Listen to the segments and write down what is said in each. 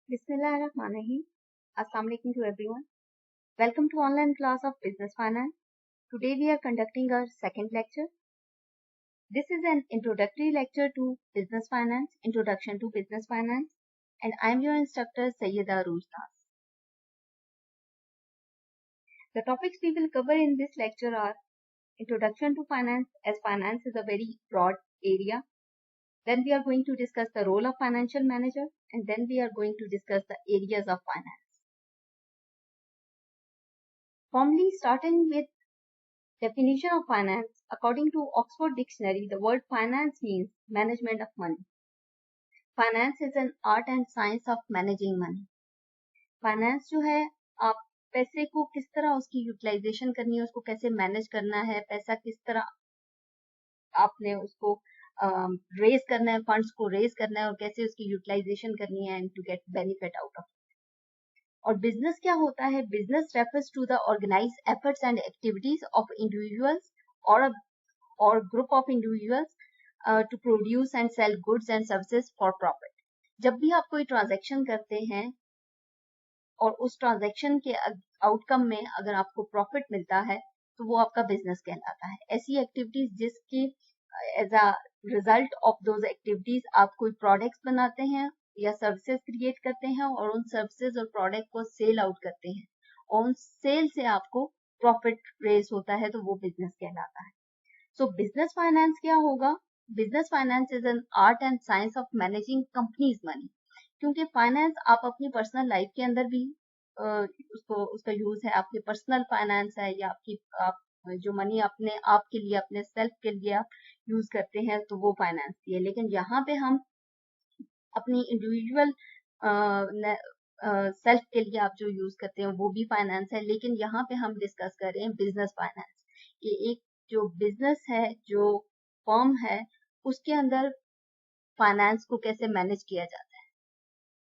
Bismillahirrahmanirrahim. Assalamu alaikum to everyone. Welcome to online class of Business Finance. Today we are conducting our second lecture. This is an introductory lecture to Business Finance, Introduction to Business Finance, and I am your instructor Sayyida Roojdas. The topics we will cover in this lecture are Introduction to Finance, as finance is a very broad area. Then we are going to discuss the role of financial manager, and then we are going to discuss the areas of finance. Formally, starting with definition of finance, according to Oxford Dictionary, the word finance means management of money. Finance is an art and science of managing money. Finance जो है, आप पैसे को किस तरह उसकी utilization करनी है, उसको कैसे मैनेज करना है, पैसा किस तरह आपने उसको रेज करना है, फंड्स को रेज करना है और कैसे उसकी यूटिलाइजेशन करनी है and to get benefit out of. और बिजनेस क्या होता है? Business refers to the organize efforts and activities of individuals और group of individuals to produce and sell goods and services for profit. जब भी आप कोई ट्रांजैक्शन करते हैं और उस ट्रांजैक्शन के आउटकम में अगर आपको प्रॉफिट मिलता है तो वो आपका बिजनेस कहलाता है। ऐसी एक्टिविटीज जिसकी as a result of those activities आप कोई प्रोडक्ट्स बनाते हैं या सर्विसेज क्रिएट करते हैं और उन सर्विसेज और प्रोडक्ट को सेल आउट करते हैं और उन सेल से आपको प्रॉफिट रेज होता है तो वो बिजनेस कहलाता है। सो बिजनेस फाइनेंस क्या होगा? Business finance is an art and science of managing companies money. क्योंकि फाइनेंस आप अपनी पर्सनल लाइफ के अंदर भी उसका यूज है, आपके पर्सनल फाइनेंस है या आप जो मनी अपने आप के लिए, अपने सेल्फ के लिए आप यूज करते हैं तो वो फाइनेंस की है। लेकिन यहाँ पे हम अपनी इंडिविजुअल सेल्फ के लिए आप जो यूज करते हैं वो भी फाइनेंस है। लेकिन यहाँ पे हम डिस्कस कर रहे हैं बिजनेस फाइनेंस कि एक जो बिजनेस है, जो फर्म है, उसके अंदर फाइनेंस को कैसे मैनेज किया जाता है,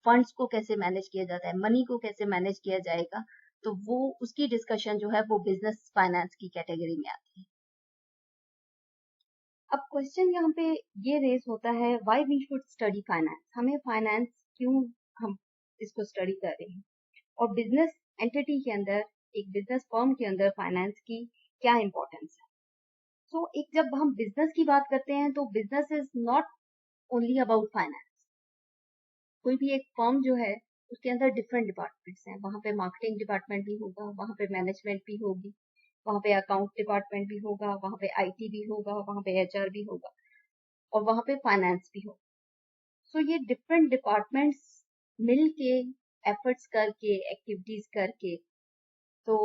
फंड्स को कैसे मैनेज किया जाता है, मनी को कैसे मैनेज किया जाएगा, तो वो उसकी डिस्कशन जो है वो बिजनेस फाइनेंस की कैटेगरी में आती है। अब क्वेश्चन यहाँ पे ये रेज होता है, why we should study finance? हमें फाइनेंस क्यों हम इसको स्टडी कर रहे हैं और बिजनेस एंटिटी के अंदर, एक बिजनेस फर्म के अंदर फाइनेंस की क्या इंपॉर्टेंस है? सो एक जब हम बिजनेस की बात करते हैं तो business is not only about finance. कोई भी एक फर्म जो है उसके अंदर डिफरेंट डिपार्टमेंट्स हैं। वहां पे मार्केटिंग डिपार्टमेंट भी होगा, वहां पे मैनेजमेंट भी होगी, वहां पे अकाउंट डिपार्टमेंट भी होगा, वहां पे आईटी भी होगा, वहां पे एचआर भी होगा और वहां पे फाइनेंस भी होगा। सो ये डिफरेंट डिपार्टमेंट्स मिल के एफर्ट्स करके, एक्टिविटीज करके तो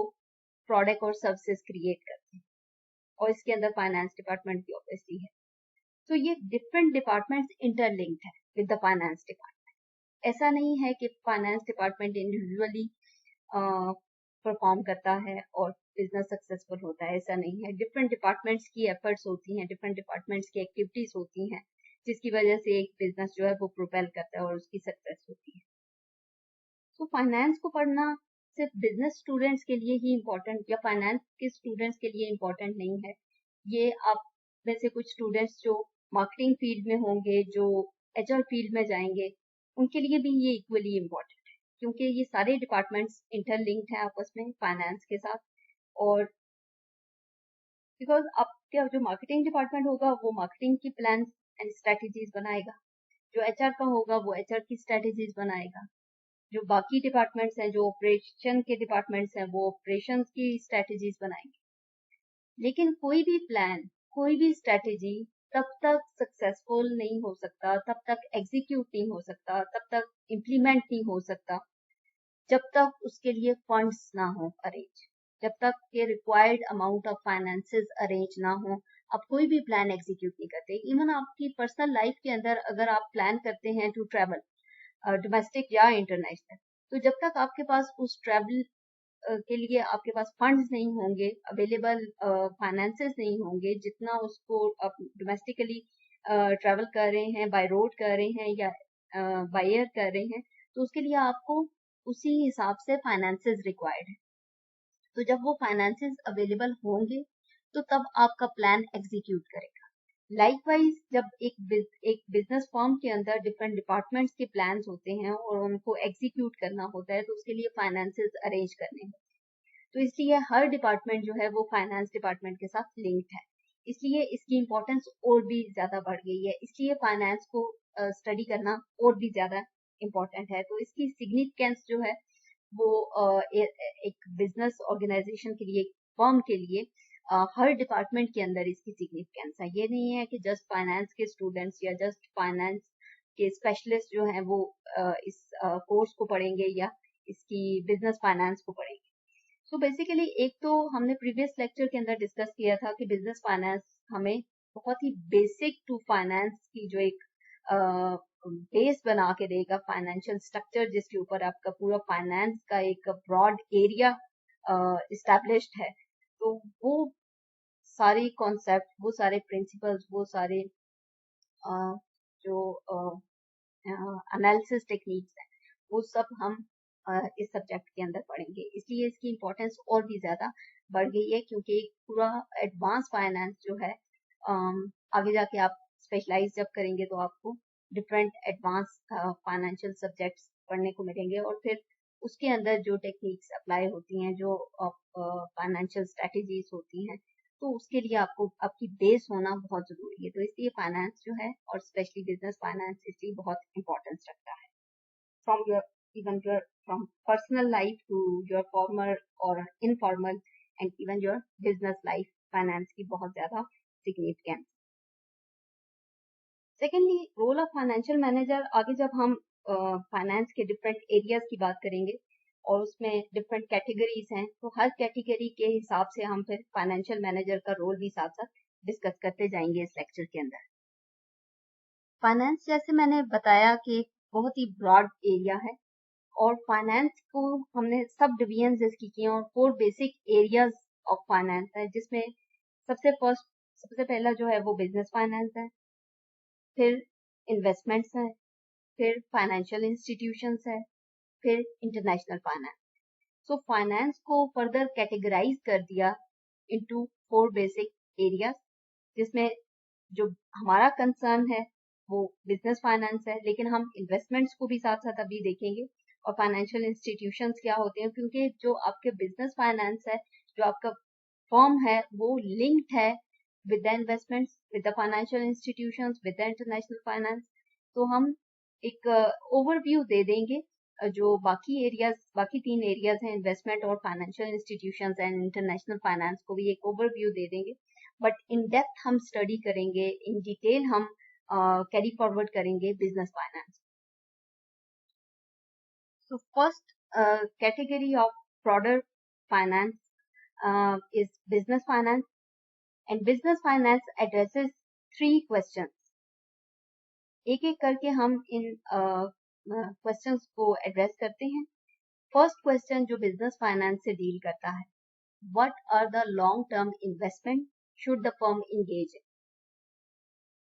प्रोडक्ट और सर्विसेज क्रिएट करते हैं और इसके अंदर फाइनेंस डिपार्टमेंट भी ऑब्वियसली है। तो ये डिफरेंट डिपार्टमेंट्स इंटरलिंक्ड है विद द फाइनेंस डिपार्टमेंट। ऐसा नहीं है कि फाइनेंस डिपार्टमेंट इंडिविजुअली परफॉर्म करता है और बिजनेस सक्सेसफुल होता है, ऐसा नहीं है। डिफरेंट डिपार्टमेंट्स की एफर्ट्स होती हैं, डिफरेंट डिपार्टमेंट्स की एक्टिविटीज होती हैं जिसकी वजह से एक बिजनेस जो है वो प्रोपेल करता है और उसकी सक्सेस होती है। तो फाइनेंस को पढ़ना सिर्फ बिजनेस स्टूडेंट्स के लिए ही इम्पोर्टेंट या फाइनेंस के स्टूडेंट्स के लिए इम्पोर्टेंट नहीं है। ये आप में से कुछ स्टूडेंट्स जो मार्केटिंग फील्ड में होंगे, जो एचआर फील्ड में जाएंगे, उनके लिए भी ये इक्वली इम्पोर्टेंट है क्योंकि ये सारे डिपार्टमेंट्स इंटरलिंक्ड हैं आपस में फाइनेंस के साथ। और बिकॉज आपका जो मार्केटिंग डिपार्टमेंट होगा वो मार्केटिंग की प्लान एंड स्ट्रेटेजीज बनाएगा, जो एचआर का होगा वो एचआर की स्ट्रेटेजीज बनाएगा, जो बाकी डिपार्टमेंट्स हैं, जो ऑपरेशन के डिपार्टमेंट्स हैं, वो ऑपरेशंस की स्ट्रेटेजीज बनाएंगे। लेकिन कोई भी प्लान, कोई भी स्ट्रेटेजी तब तक सक्सेसफुल नहीं हो सकता, तब तक एग्जीक्यूट नहीं हो सकता, तब तक इम्प्लीमेंट नहीं हो सकता जब तक उसके लिए फंड्स ना हो अरेंज, जब तक के required amount of finances arrange ना हो आप कोई भी प्लान एग्जीक्यूट नहीं करते। इवन आपकी पर्सनल लाइफ के अंदर अगर आप प्लान करते हैं टू ट्रैवल डोमेस्टिक या इंटरनेशनल, तो जब तक आपके पास उस ट्रैवल के लिए आपके पास फंड्स नहीं होंगे, अवेलेबल फाइनेंसेस नहीं होंगे, जितना उसको आप डोमेस्टिकली ट्रैवल कर रहे हैं, बाय रोड कर रहे हैं या बाय एयर कर रहे हैं, तो उसके लिए आपको उसी हिसाब से फाइनेंसेस रिक्वायर्ड है। तो जब वो फाइनेंसेस अवेलेबल होंगे तो तब आपका प्लान एग्जीक्यूट करेगा। लाइकवाइज जब एक बिजनेस फर्म के अंदर डिफरेंट डिपार्टमेंट्स के प्लान्स होते हैं और उनको एग्जीक्यूट करना होता है, तो उसके लिए फाइनेंसेस अरेंज करने होते हैं। तो इसलिए हर डिपार्टमेंट जो है वो फाइनेंस डिपार्टमेंट के साथ लिंक्ड है, इसलिए इसकी इम्पोर्टेंस और भी ज्यादा बढ़ गई है, इसलिए फाइनेंस को स्टडी करना और भी ज्यादा इम्पोर्टेंट है। तो इसकी सिग्निफिकेंस जो है वो एक बिजनेस ऑर्गेनाइजेशन के लिए, एक फर्म के लिए हर डिपार्टमेंट के अंदर इसकी सिग्निफिकेंस है। ये नहीं है कि जस्ट फाइनेंस के स्टूडेंट्स या जस्ट फाइनेंस के स्पेशलिस्ट जो हैं वो इस कोर्स को पढ़ेंगे या इसकी बिजनेस फाइनेंस को पढ़ेंगे। सो बेसिकली एक तो हमने प्रीवियस लेक्चर के अंदर डिस्कस किया था कि बिजनेस फाइनेंस हमें बहुत ही बेसिक टू फाइनेंस की जो एक बेस बना के देगा, फाइनेंशियल स्ट्रक्चर जिसके ऊपर आपका पूरा फाइनेंस का एक ब्रॉड एरिया इस्टेब्लिश्ड है। तो वो सारे कॉन्सेप्ट, वो सारे प्रिंसिपल्स, वो सारे जो एनालिसिस टेक्निक्स हैं, वो सब हम इस सब्जेक्ट के अंदर पढ़ेंगे। इसलिए इसकी इम्पोर्टेंस और भी ज्यादा बढ़ गई है, क्योंकि पूरा एडवांस फाइनेंस जो है आगे जाके आप स्पेशलाइज जब करेंगे तो आपको डिफरेंट एडवांस फाइनेंशियल सब्जेक्ट्स पढ़ने को मिलेंगे, और फिर उसके अंदर जो टेक्निक्स अप्लाई होती हैं, जो फाइनेंशियल स्ट्रेटेजीज होती हैं, तो उसके लिए आपको आपकी बेस होना बहुत जरूरी है। तो इसलिए फाइनेंस जो है, और स्पेशली बिजनेस फाइनेंस, इसलिए बहुत इंपॉर्टेंस रखता है from your even your from personal life to your formal और informal and even your business life. Finance की बहुत ज्यादा significance. Secondly, role of financial manager. आगे जब हम फाइनेंस के डिफरेंट एरियाज की बात करेंगे और उसमें डिफरेंट कैटेगरीज हैं, तो हर कैटेगरी के हिसाब से हम फिर फाइनेंशियल मैनेजर का रोल भी साथ साथ डिस्कस करते जाएंगे इस लेक्चर के अंदर। फाइनेंस, जैसे मैंने बताया, कि एक बहुत ही ब्रॉड एरिया है, और फाइनेंस को हमने सब डिवीजन इसकी किए और 4 बेसिक एरियाज ऑफ फाइनेंस है, जिसमें सबसे पहला जो है वो बिजनेस फाइनेंस है, फिर इन्वेस्टमेंट्स है, फिर फाइनेंशियल इंस्टीट्यूशंस है, फिर इंटरनेशनल फाइनेंस। सो फाइनेंस को फर्दर कैटेगराइज कर दिया इनटू 4 बेसिक एरियाज, जिसमें जो हमारा कंसर्न है वो बिजनेस फाइनेंस है, लेकिन हम इन्वेस्टमेंट्स को भी साथ साथ अभी देखेंगे, और फाइनेंशियल इंस्टीट्यूशंस क्या होते हैं, क्योंकि जो आपके बिजनेस फाइनेंस है, जो आपका फर्म है, वो लिंक्ड है with the investments, with the financial institutions, with the international finance। तो हम एक ओवरव्यू दे देंगे, जो बाकी 3 एरियाज हैं, इन्वेस्टमेंट और financial institutions and international finance, को भी एक ओवरव्यू दे देंगे। बट इन डेप्थ हम स्टडी करेंगे, इन डिटेल हम कैरी फॉरवर्ड करेंगे business finance. So first category of broader finance is business finance, and business finance addresses 3 questions। एक एक करके हम इन क्वेश्चंस को एड्रेस करते हैं। फर्स्ट क्वेश्चन जो बिजनेस फाइनेंस से डील करता है, what are the long term investment should the firm engage in.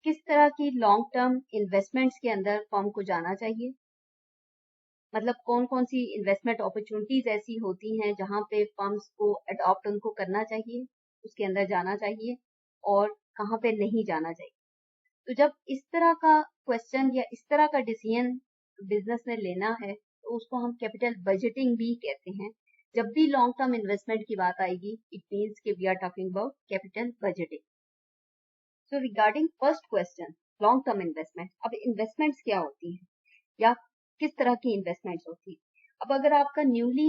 किस तरह की लॉन्ग टर्म इन्वेस्टमेंट्स के अंदर फर्म को जाना चाहिए, मतलब कौन कौन सी इन्वेस्टमेंट अपॉर्चुनिटीज ऐसी होती हैं जहां पे फर्म्स को अडॉप्ट उनको करना चाहिए, उसके अंदर जाना चाहिए, और कहाँ पे नहीं जाना चाहिए। तो जब इस तरह का क्वेश्चन या इस तरह का डिसीजन बिजनेस ने लेना है, तो उसको हम कैपिटल बजटिंग भी कहते हैं। जब भी लॉन्ग टर्म इन्वेस्टमेंट की बात आएगी, इट मीन्स कि we are talking about capital budgeting. So regarding first question, long term investment. अब इन्वेस्टमेंट्स क्या होती हैं, या किस तरह की इन्वेस्टमेंट्स होती है। अब अगर आपका न्यूली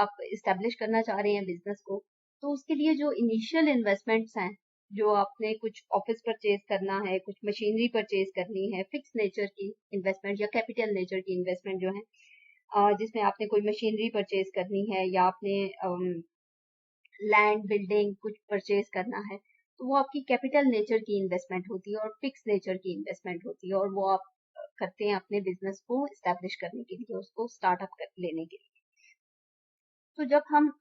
आप इस्टेब्लिश करना चाह रहे हैं बिजनेस को, तो उसके लिए जो इनिशियल इन्वेस्टमेंट्स हैं, जो आपने कुछ ऑफिस परचेज करना है, कुछ मशीनरी परचेज करनी है, फिक्स नेचर की इन्वेस्टमेंट या कैपिटल नेचर की इन्वेस्टमेंट जो है, जिसमें आपने कोई मशीनरी परचेज करनी है या आपने लैंड बिल्डिंग कुछ परचेज करना है, तो वो आपकी कैपिटल नेचर की इन्वेस्टमेंट होती है और फिक्स नेचर की इन्वेस्टमेंट होती है, और वो आप करते हैं अपने बिजनेस को स्टैब्लिश करने के लिए, उसको स्टार्टअप कर लेने के लिए। तो जब हम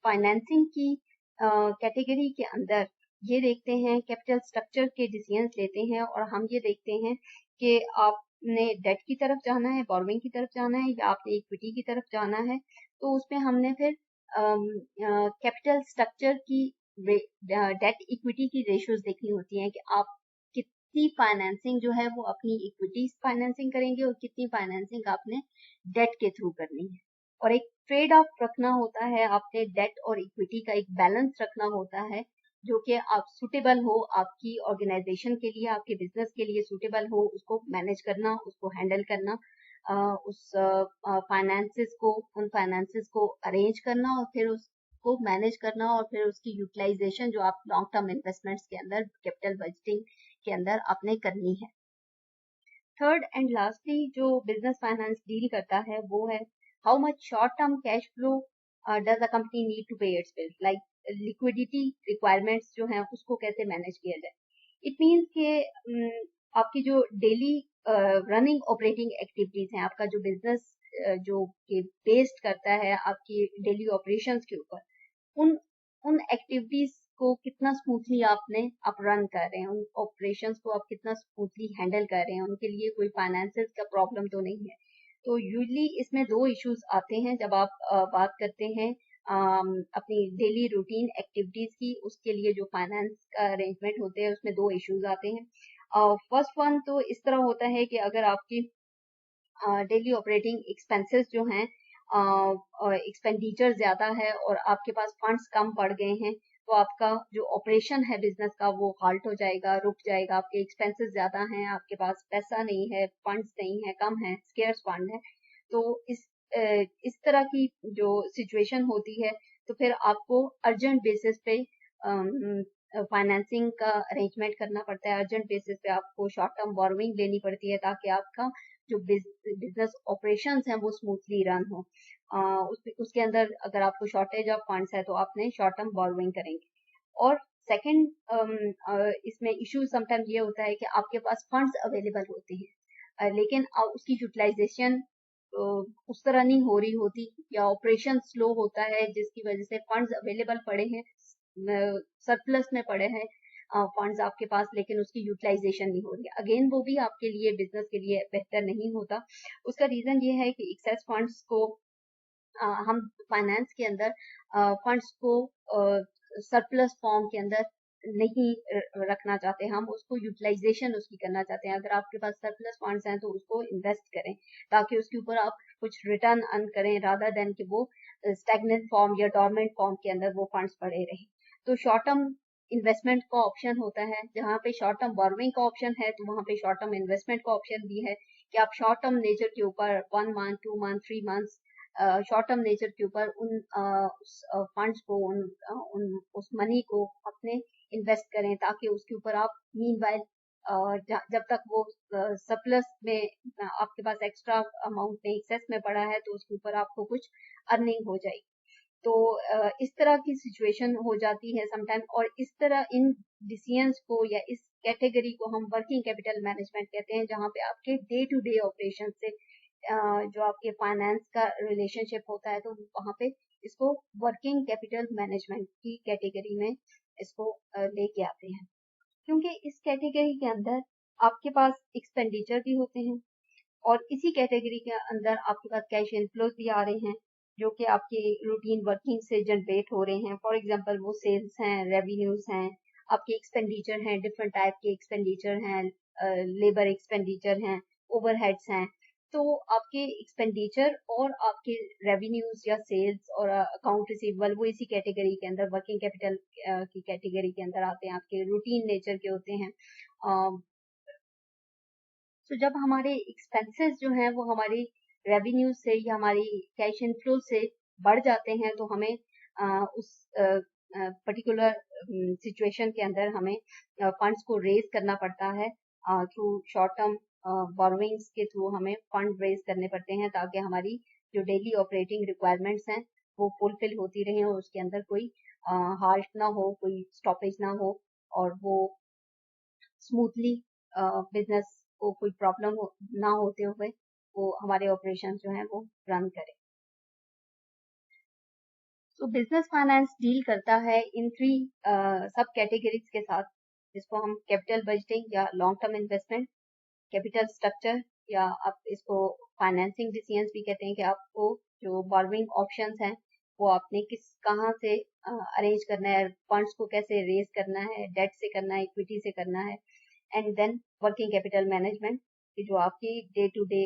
फाइनेंसिंग की कैटेगरी के अंदर ये देखते हैं, कैपिटल स्ट्रक्चर के डिसीजंस लेते हैं, और हम ये देखते हैं कि आपने डेट की तरफ जाना है, बोरोइंग की तरफ जाना है, या आपने इक्विटी की तरफ जाना है, तो उसमें हमने फिर कैपिटल स्ट्रक्चर की डेट इक्विटी की रेशियोज देखनी होती हैं कि आप कितनी फाइनेंसिंग जो है वो अपनी इक्विटी फाइनेंसिंग करेंगे और कितनी फाइनेंसिंग आपने डेट के थ्रू करनी है। और एक ट्रेड ऑफ रखना होता है, आपने डेट और इक्विटी का एक बैलेंस रखना होता है जो कि आप सुटेबल हो, आपकी ऑर्गेनाइजेशन के लिए, आपके बिजनेस के लिए सुटेबल हो, उसको मैनेज करना, उसको हैंडल करना, उस उन फाइनेंसेस को अरेंज करना और फिर उसको मैनेज करना और फिर उसकी यूटिलाइजेशन जो आप लॉन्ग टर्म इन्वेस्टमेंट्स के अंदर, कैपिटल बजटिंग के अंदर आपने करनी है। थर्ड एंड लास्टली जो बिजनेस फाइनेंस डील करता है वो है how much short term cash flow does a company need to pay its bills, like liquidity requirements जो हैं उसको कैसे मैनेज किया जाए। इट मीन्स कि आपकी जो डेली रनिंग ऑपरेटिंग एक्टिविटीज हैं, आपका जो बिजनेस जो कि बेस्ड करता है आपकी डेली ऑपरेशंस के ऊपर, उन उन एक्टिविटीज को कितना स्मूथली आप रन कर रहे हैं, उन ऑपरेशंस को आप कितना स्मूथली हैंडल कर रहे हैं, उनके लिए कोई फाइनेंसिस का प्रॉब्लम तो नहीं है। तो यूजली इसमें दो इश्यूज आते हैं जब आप बात करते हैं अपनी डेली रूटीन एक्टिविटीज की, उसके लिए जो फाइनेंस का अरेंजमेंट होते हैं उसमें दो इश्यूज आते हैं। फर्स्ट वन तो इस तरह होता है कि अगर आपकी डेली ऑपरेटिंग एक्सपेंसेस जो हैं, एक्सपेंडिचर ज्यादा है और आपके पास फंड्स कम पड़ गए हैं, तो आपका जो ऑपरेशन है बिजनेस का वो हाल्ट हो जाएगा, रुक जाएगा। आपके एक्सपेंसेस ज्यादा हैं, आपके पास पैसा नहीं है, फंड्स नहीं है, कम है, स्केर्स फंड है। तो इस तरह की जो सिचुएशन होती है तो फिर आपको अर्जेंट बेसिस पे फाइनेंसिंग का अरेंजमेंट करना पड़ता है। अर्जेंट बेसिस पे आपको शॉर्ट टर्म बोरोइंग लेनी पड़ती है ताकि आपका जो बिजनेस ऑपरेशंस हैं वो स्मूथली रन हो। उसके अंदर अगर आपको शॉर्टेज ऑफ फंड्स है तो आपने शॉर्ट टर्म बोरोइंग करेंगे। और सेकंड इसमें इशू समटाइम्स ये होता है कि आपके पास फंड्स अवेलेबल होते हैं, लेकिन उसकी यूटिलाइजेशन उस तरह नहीं हो रही होती, या ऑपरेशन स्लो होता है जिसकी वजह से फंड्स अवेलेबल पड़े हैं, सरप्लस में पड़े हैं फंड्स आपके पास, लेकिन उसकी यूटिलाइजेशन नहीं हो रही। अगेन वो भी आपके लिए, बिजनेस के लिए बेहतर नहीं होता। उसका रीजन ये है कि एक्सेस फंड्स को हम फाइनेंस के अंदर फंड्स को सरप्लस फॉर्म के अंदर नहीं रखना चाहते, हम उसको यूटिलाइजेशन उसकी करना चाहते हैं। अगर आपके पास सरप्लस फंड्स हैं तो उसको इन्वेस्ट करें ताकि उसके ऊपर आप कुछ रिटर्न अर्न करें, रादर देन कि वो स्टैग्नेंट फॉर्म या डोरमेंट फॉर्म के अंदर वो फंड्स पड़े रहे। तो शॉर्ट टर्म इन्वेस्टमेंट का ऑप्शन होता है, जहाँ पे शॉर्ट टर्म बोरोइंग का ऑप्शन है तो वहाँ पे शॉर्ट टर्म इन्वेस्टमेंट का ऑप्शन भी है कि आप शॉर्ट टर्म नेचर के ऊपर 1 month, 2 month, 3 months short term nature के ऊपर उन फंड्स को, उस मनी को अपने इन्वेस्ट करें ताकि उसके ऊपर आप मीनवाइल जब तक वो सरप्लस में आपके पास एक्स्ट्रा अमाउंट में, एक्सेस में पड़ा है, तो उसके ऊपर आपको कुछ अर्निंग हो जाएगी। तो इस तरह की सिचुएशन हो जाती है समटाइम, और इस तरह इन डिसीजंस को या इस कैटेगरी को हम वर्किंग कैपिटल मैनेजमेंट कहते हैं, जहाँ पे आपके डे टू डे ऑपरेशन से जो आपके फाइनेंस का रिलेशनशिप होता है, तो वहाँ पे इसको वर्किंग कैपिटल मैनेजमेंट की कैटेगरी में इसको लेके आते हैं, क्योंकि इस कैटेगरी के अंदर आपके पास एक्सपेंडिचर भी होते हैं और इसी कैटेगरी के अंदर आपके पास कैश इनफ्लोज भी आ रहे हैं जो कि आपके रूटीन वर्किंग से जनरेट हो रहे हैं। फॉर एग्जांपल वो सेल्स हैं, रेवेन्यूज हैं, आपके एक्सपेंडिचर हैं, डिफरेंट टाइप के एक्सपेंडिचर हैं, लेबर एक्सपेंडिचर हैं, ओवरहेड्स हैं। तो आपके एक्सपेंडिचर और आपके रेवेन्यूज या सेल्स और अकाउंट रिसीवेबल वो इसी कैटेगरी के अंदर, वर्किंग कैपिटल की कैटेगरी के अंदर आते हैं, आपके रूटीन नेचर के होते हैं। तो जब हमारे एक्सपेंसेस जो हैं वो हमारी रेवेन्यू से या हमारी कैश इनफ्लो से बढ़ जाते हैं, तो हमें उस पर्टिकुलर सिचुएशन के अंदर हमें फंड्स को रेज करना पड़ता है थ्रू शॉर्ट टर्म बोरोइंग्स के थ्रू हमें फंड रेज करने पड़ते हैं ताकि हमारी जो डेली ऑपरेटिंग रिक्वायरमेंट्स हैं वो फुलफिल होती रहें और उसके अंदर कोई हाल्ट ना हो, कोई स्टॉपेज ना हो, और वो स्मूथली बिजनेस को कोई प्रॉब्लम ना होते हुए वो हमारे ऑपरेशन जो हैं वो रन करें। तो बिजनेस फाइनेंस डील करता है इन 3 सब कैटेगरीज के साथ, जिसको हम कैपिटल बजटिंग या long term investment, capital structure, या आप इसको फाइनेंसिंग डिसीजंस भी कहते हैं कि आपको जो बोरोइंग ऑप्शंस हैं वो आपने कहाँ से अरेंज करना है, फंड्स को कैसे रेज करना है, डेट से करना है, इक्विटी से करना है, and then working capital management कि जो आपकी day to day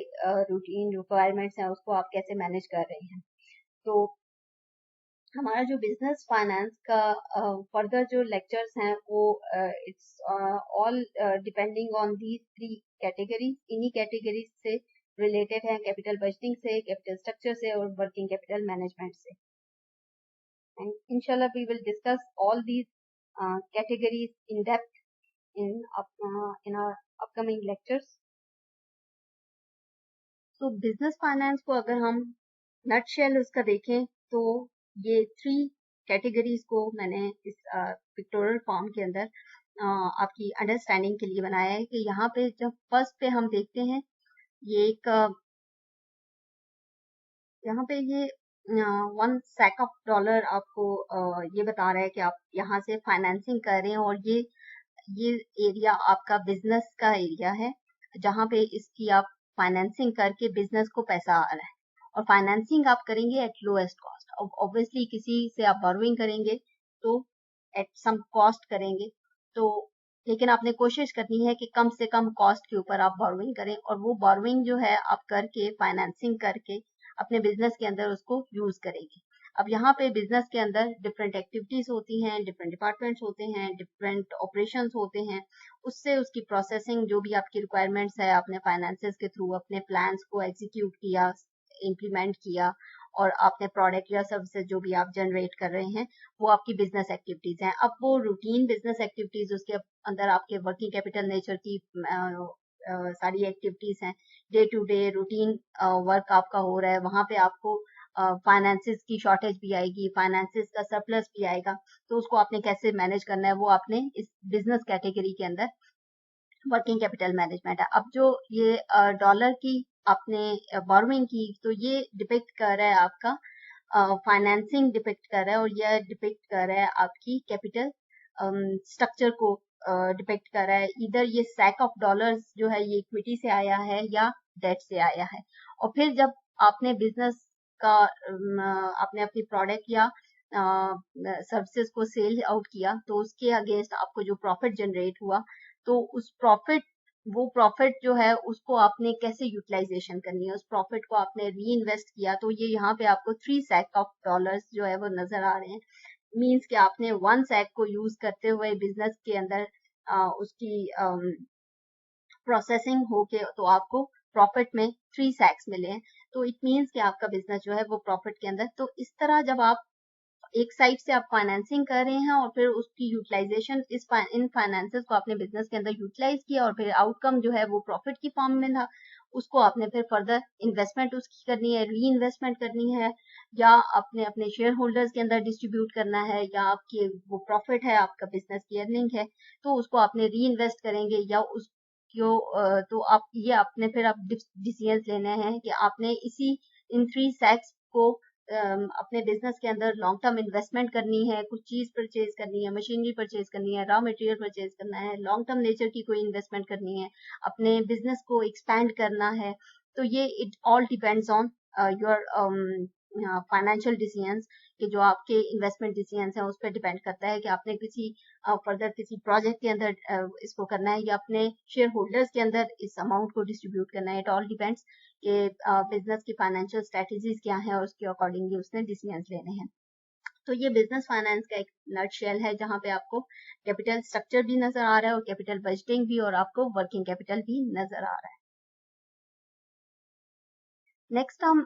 routine requirements हैं उसको आप कैसे मैनेज कर रहे हैं। तो हमारा जो बिजनेस फाइनेंस का फर्दर जो लेक्चर्स हैं वो it's all depending on these 3 categories. इन्हीं कैटेगरीज से रिलेटेड है, कैपिटल बजटिंग से, कैपिटल स्ट्रक्चर से और वर्किंग कैपिटल मैनेजमेंट से। एंड इंशाल्लाह we will discuss all these categories in depth in our upcoming lectures. तो बिजनेस फाइनेंस को अगर हम नटशेल उसका देखें तो ये 3 कैटेगरीज को मैंने इस पिक्टोरियल फॉर्म के अंदर आपकी अंडरस्टैंडिंग के लिए बनाया है कि यहाँ पे जब फर्स्ट पे हम देखते हैं ये एक यहाँ पे ये $1 आपको ये बता रहा है कि आप यहाँ से फाइनेंसिंग कर रहे हैं और ये एरिया आपका बिजनेस का एरिया है जहाँ पे इसकी आप फाइनेंसिंग करके बिजनेस को पैसा आ रहा है और फाइनेंसिंग आप करेंगे एट लोएस्ट कॉस्ट। ऑब्वियसली किसी से आप बोरोइंग करेंगे तो एट सम कॉस्ट करेंगे, तो लेकिन आपने कोशिश करनी है कि कम से कम कॉस्ट के ऊपर आप बोरोइंग करें और वो बोरोइंग जो है आप करके फाइनेंसिंग करके अपने बिजनेस के अंदर उसको यूज करेंगे। अब यहाँ पे बिजनेस के अंदर डिफरेंट एक्टिविटीज होती हैं, डिफरेंट डिपार्टमेंट्स होते हैं, डिफरेंट ऑपरेशंस होते हैं, उससे उसकी प्रोसेसिंग जो भी आपकी रिक्वायरमेंट्स है आपने फाइनेंसेस के थ्रू अपने प्लान्स को एग्जीक्यूट किया, इम्प्लीमेंट किया और आपने प्रोडक्ट या सर्विसेज जो भी आप जनरेट कर रहे हैं वो आपकी बिजनेस एक्टिविटीज हैं। अब वो रूटीन बिजनेस एक्टिविटीज उसके अंदर आपके वर्किंग कैपिटल नेचर की सारी एक्टिविटीज हैं, day to day routine work आपका हो रहा है, वहां पे आपको फाइनेंसेस की शॉर्टेज भी आएगी, फाइनेंसेस का सरप्लस भी आएगा, तो उसको आपने कैसे मैनेज करना है वो आपने इस बिजनेस कैटेगरी के अंदर वर्किंग कैपिटल मैनेजमेंट है। अब जो ये डॉलर की आपने बोरोइंग की तो ये डिपिक्ट कर रहा है आपका फाइनेंसिंग डिपिक्ट कर रहा है और यह डिपिक्ट कर रहा है आपकी कैपिटल स्ट्रक्चर को डिपेक्ट कर रहा है। इधर ये सैक ऑफ डॉलर्स जो है ये इक्विटी से आया है या डेट से आया है। और फिर जब आपने बिजनेस का आपने अपनी प्रोडक्ट या सर्विसेज को सेल आउट किया तो उसके अगेंस्ट आपको जो प्रॉफिट जनरेट हुआ तो उस प्रॉफिट जो है उसको आपने कैसे यूटिलाइजेशन करनी है, उस प्रॉफिट को आपने री इन्वेस्ट किया तो ये यहाँ पे आपको 3 सैक ऑफ डॉलर्स जो है वो नजर आ रहे हैं। मीन्स कि आपने 1 सैक को यूज करते हुए बिजनेस के अंदर उसकी प्रोसेसिंग होके तो आपको प्रॉफिट में 3 सैक्स मिले हैं, तो इट मीन्स कि आपका बिजनेस जो है वो प्रॉफिट के अंदर। तो इस तरह जब आप एक साइड से आप फाइनेंसिंग कर रहे हैं और फिर उसकी यूटिलाइजेशन इन फाइनेंसेस को आपने बिजनेस के अंदर यूटिलाइज किया और फिर आउटकम जो है वो प्रॉफिट की फॉर्म में था, उसको आपने फिर फर्दर इन्वेस्टमेंट उसकी करनी है, री इन्वेस्टमेंट करनी है या आपने अपने शेयर होल्डर्स के अंदर डिस्ट्रीब्यूट करना है या आपकी वो प्रॉफिट है आपका बिजनेस की अर्निंग है तो उसको आपने री इन्वेस्ट करेंगे या उस जो तो आप ये आपने फिर आप डिसीजन लेने हैं कि आपने इन 3 सैक्स को अपने बिजनेस के अंदर लॉन्ग टर्म इन्वेस्टमेंट करनी है, कुछ चीज परचेज करनी है, मशीनरी परचेज करनी है, रॉ मटेरियल परचेज करना है, लॉन्ग टर्म नेचर की कोई इन्वेस्टमेंट करनी है, अपने बिजनेस को एक्सपैंड करना है, तो ये it all depends on your financial decisions कि जो आपके इन्वेस्टमेंट डिसीजंस हैं उस पर डिपेंड करता है कि आपने किसी फर्दर किसी प्रोजेक्ट के अंदर इसको करना है या अपने शेयर होल्डर्स के अंदर इस अमाउंट को डिस्ट्रीब्यूट करना है। इट ऑल डिपेंड्स कि बिजनेस की फाइनेंशियल स्ट्रेटजीज क्या है और उसके अकॉर्डिंगली उसने डिसीजंस लेने हैं। तो ये बिजनेस फाइनेंस का एक नटशेल है जहां पे आपको कैपिटल स्ट्रक्चर भी नजर आ रहा है और कैपिटल बजटिंग भी और आपको वर्किंग कैपिटल भी नजर आ रहा है। नेक्स्ट हम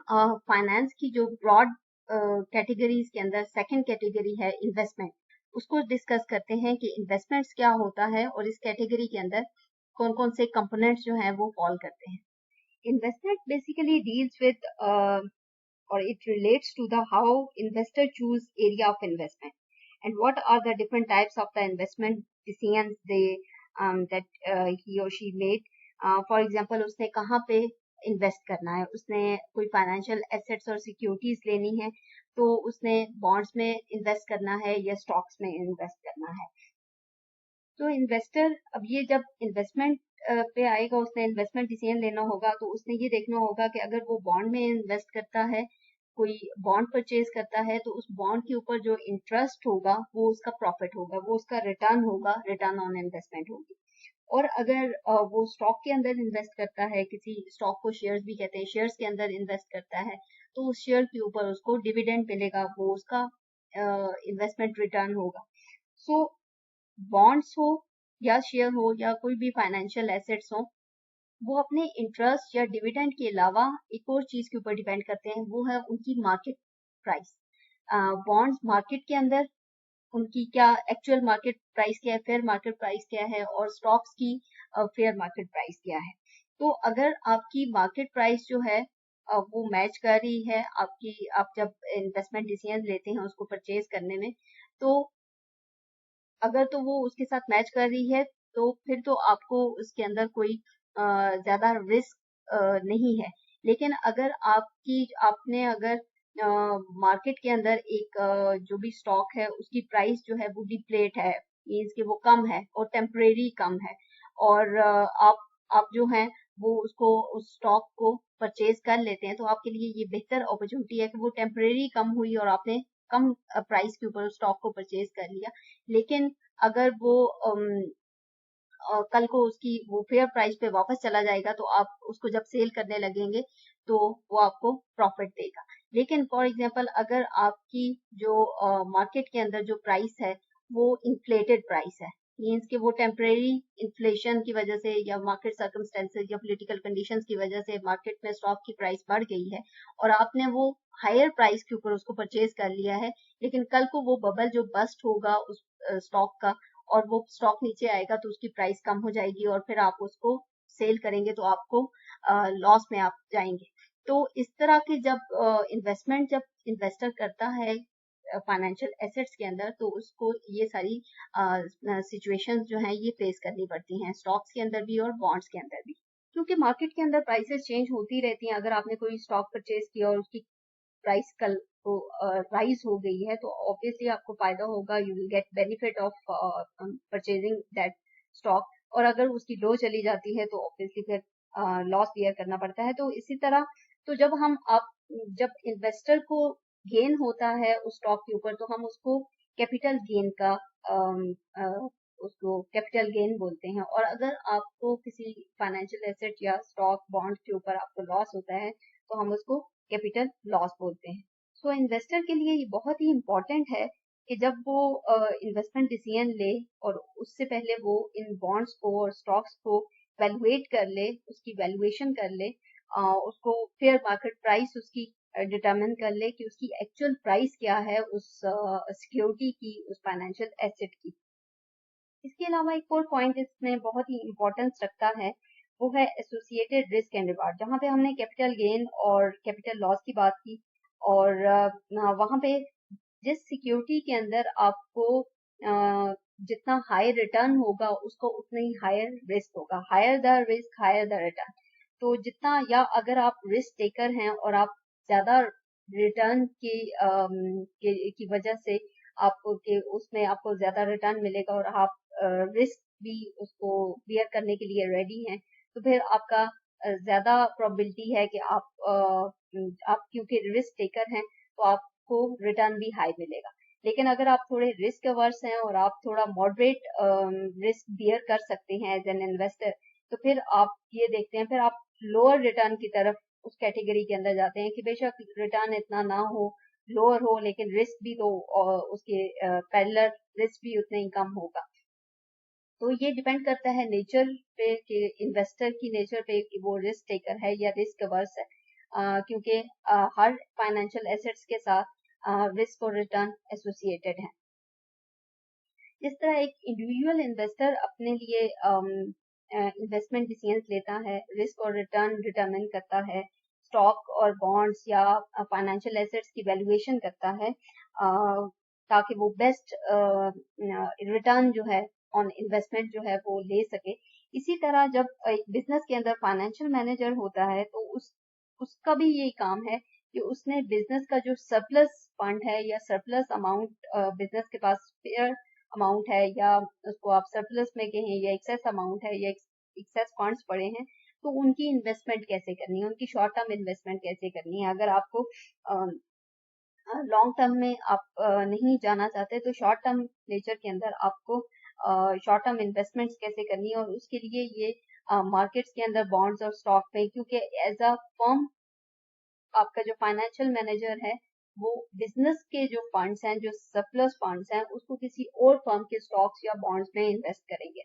फाइनेंस की जो ब्रॉड कैटेगरीज के अंदर सेकंड कैटेगरी है इन्वेस्टमेंट, उसको डिस्कस करते हैं कि इन्वेस्टमेंट्स क्या होता है और इस कैटेगरी के अंदर कौन कौन से कंपोनेंट्स जो हैं वो फॉल करते हैं। Investment basically deals with or it relates to the how investor choose area of investment and what are the different types of the investment decisions they that he or she made. For example, उसने कहाँ पे invest करना है, उसने कोई financial assets और securities लेनी है तो उसने बॉन्ड्स में इन्वेस्ट करना है या स्टॉक्स में इन्वेस्ट करना है। तो इन्वेस्टर अब ये जब इन्वेस्टमेंट पे आएगा उसने इन्वेस्टमेंट डिसीजन लेना होगा तो उसने ये देखना होगा कि अगर वो बॉन्ड में इन्वेस्ट करता है कोई बॉन्ड परचेज करता है तो उस बॉन्ड के ऊपर जो इंटरेस्ट होगा वो उसका प्रॉफिट होगा, वो उसका रिटर्न होगा, रिटर्न ऑन इन्वेस्टमेंट होगी। और अगर वो स्टॉक के अंदर इन्वेस्ट करता है, किसी स्टॉक को शेयर्स भी कहते हैं, शेयर्स के अंदर इन्वेस्ट करता है तो उस शेयर के ऊपर उसको डिविडेंड मिलेगा, वो उसका इन्वेस्टमेंट रिटर्न होगा। सो बॉन्ड्स हो या शेयर हो या कोई भी फाइनेंशियल एसेट्स हो, वो अपने इंटरेस्ट या डिविडेंड के अलावा एक और चीज के ऊपर डिपेंड करते हैं, वो है उनकी मार्केट प्राइस। बॉन्ड्स मार्केट के अंदर उनकी क्या एक्चुअल मार्केट प्राइस क्या है, फेयर मार्केट प्राइस क्या है, और स्टॉक्स की फेयर मार्केट प्राइस क्या है। तो अगर आपकी मार्केट प्राइस जो है वो मैच कर रही है आपकी, आप जब इन्वेस्टमेंट डिसीजन लेते हैं उसको परचेज करने में, तो अगर तो वो उसके साथ मैच कर रही है तो फिर तो आपको उसके अंदर कोई ज्यादा रिस्क नहीं है। लेकिन अगर आपने अगर मार्केट के अंदर एक जो भी स्टॉक है उसकी प्राइस जो है वो डिप्लेट है, मीन्स कि वो कम है और टेम्परेरी कम है, और आप जो है वो उसको उस स्टॉक को परचेज कर लेते हैं, तो आपके लिए ये बेहतर अपॉर्चुनिटी है कि वो टेम्परेरी कम हुई और आपने कम प्राइस के ऊपर स्टॉक को परचेज कर लिया। लेकिन अगर वो कल को उसकी वो फेयर प्राइस पे वापस चला जाएगा तो आप उसको जब सेल करने लगेंगे तो वो आपको प्रॉफिट देगा। लेकिन फॉर एग्जांपल अगर आपकी जो मार्केट के अंदर जो प्राइस है वो इन्फ्लेटेड प्राइस है, मीन्स कि वो टेम्परेरी इन्फ्लेशन की वजह से या मार्केट सर्कमस्टेंसेस या पॉलिटिकल कंडीशंस की वजह से मार्केट में स्टॉक की प्राइस बढ़ गई है और आपने वो हायर प्राइस के ऊपर उसको परचेज कर लिया है, लेकिन कल को वो बबल जो बस्ट होगा उस स्टॉक का और वो स्टॉक नीचे आएगा तो उसकी प्राइस कम हो जाएगी और फिर आप उसको सेल करेंगे तो आपको लॉस में आप जाएंगे। तो इस तरह के जब इन्वेस्टमेंट जब इन्वेस्टर करता है फाइनेंशियल एसेट्स के अंदर तो उसको ये सारी सिचुएशंस जो हैं ये फेस करनी पड़ती हैं, स्टॉक्स के अंदर भी और बॉन्ड्स के अंदर भी, क्योंकि मार्केट के अंदर प्राइसेस चेंज होती रहती हैं। अगर आपने कोई स्टॉक परचेज किया और उसकी प्राइस कल को राइज हो गई है तो ऑब्वियसली आपको फायदा होगा, you will get benefit of purchasing that stock, और अगर उसकी लो चली जाती है तो ऑब्वियसली फिर लॉस बियर करना पड़ता है। तो इसी तरह तो जब इन्वेस्टर को गेन होता है उस स्टॉक के ऊपर तो हम उसको कैपिटल गेन का उसको कैपिटल गेन बोलते हैं, और अगर आपको किसी फाइनेंशियल एसेट या स्टॉक बॉन्ड के ऊपर आपको लॉस होता है तो हम उसको कैपिटल लॉस बोलते हैं। सो इन्वेस्टर के लिए ये बहुत ही इम्पोर्टेंट है कि जब वो इन्वेस्टमेंट डिसीजन ले और उससे पहले वो इन बॉन्ड्स को और स्टॉक्स को वैल्यूएट कर ले, उसकी वैल्यूएशन कर ले, उसको फेयर मार्केट प्राइस उसकी डिटरमिन कर ले कि उसकी एक्चुअल प्राइस क्या है उस सिक्योरिटी की, उस फाइनेंशियल एसेट की। इसके अलावा एक और पॉइंट इसमें बहुत ही इम्पोर्टेंस रखता है, वो है एसोसिएटेड रिस्क एंड रिवार्ड। जहाँ पे हमने कैपिटल गेन और कैपिटल लॉस की बात की, और वहाँ पे जिस सिक्योरिटी के अंदर आपको जितना हाई रिटर्न होगा उसको उतना ही हायर रिस्क होगा, higher the risk higher the return. तो जितना, या अगर आप रिस्क टेकर हैं और आप ज्यादा रिटर्न की वजह से आपको के उसमें आपको ज्यादा रिटर्न मिलेगा और आप रिस्क भी उसको बियर करने के लिए रेडी हैं, तो फिर आपका ज्यादा प्रोबेबिलिटी है कि आप क्योंकि रिस्क टेकर हैं तो आपको रिटर्न भी हाई मिलेगा। लेकिन अगर आप थोड़े रिस्क अवर्स हैं और आप थोड़ा मॉडरेट रिस्क बियर कर सकते हैं एज एन इन्वेस्टर, तो फिर आप ये देखते हैं, फिर आप लोअर रिटर्न की तरफ उस कैटेगरी के अंदर जाते हैं कि बेशक रिटर्न इतना ना हो, लोअर हो, लेकिन रिस्क भी तो उसके पैरेलल रिस्क भी उतना ही कम होगा। तो ये डिपेंड करता है नेचर पे कि इन्वेस्टर की नेचर पे कि वो रिस्क टेकर है या रिस्क अवर्स है, क्योंकि हर फाइनेंशियल एसेट्स के साथ रिस्क और रिटर्न एसोसिएटेड है। इस तरह एक इंडिविजुअल इन्वेस्टर अपने लिए इन्वेस्टमेंट डिसीजंस लेता है, रिस्क और रिटर्न डिटरमिन करता है, स्टॉक और बॉन्ड्स या फाइनेंशियल एसेट्स की वैल्यूएशन करता है, ताकि वो बेस्ट रिटर्न जो है ऑन इन्वेस्टमेंट जो है वो ले सके। इसी तरह जब एक बिजनेस के अंदर फाइनेंशियल मैनेजर होता है तो उसका भी यही काम है कि उसने बिजनेस का जो सरप्लस फंड है या सरप्लस अमाउंट बिजनेस के पास स्पेयर अमाउंट है, या उसको आप सरप्लस में कहें या एक्सेस अमाउंट है या एक्सेस फंड्स पड़े हैं, तो उनकी इन्वेस्टमेंट कैसे करनी है, उनकी शॉर्ट टर्म इन्वेस्टमेंट कैसे करनी है। अगर आपको लॉन्ग टर्म में आप नहीं जाना चाहते तो शॉर्ट टर्म नेचर के अंदर आपको शॉर्ट टर्म इन्वेस्टमेंट्स कैसे करनी है, और उसके लिए ये मार्केट्स के अंदर बॉन्ड्स और स्टॉक में, क्योंकि एज अ फर्म आपका जो फाइनेंशियल मैनेजर है वो बिजनेस के जो फंड्स हैं, जो सरप्लस फंड्स हैं, उसको किसी और फर्म के स्टॉक्स या बॉन्ड्स में इन्वेस्ट करेंगे।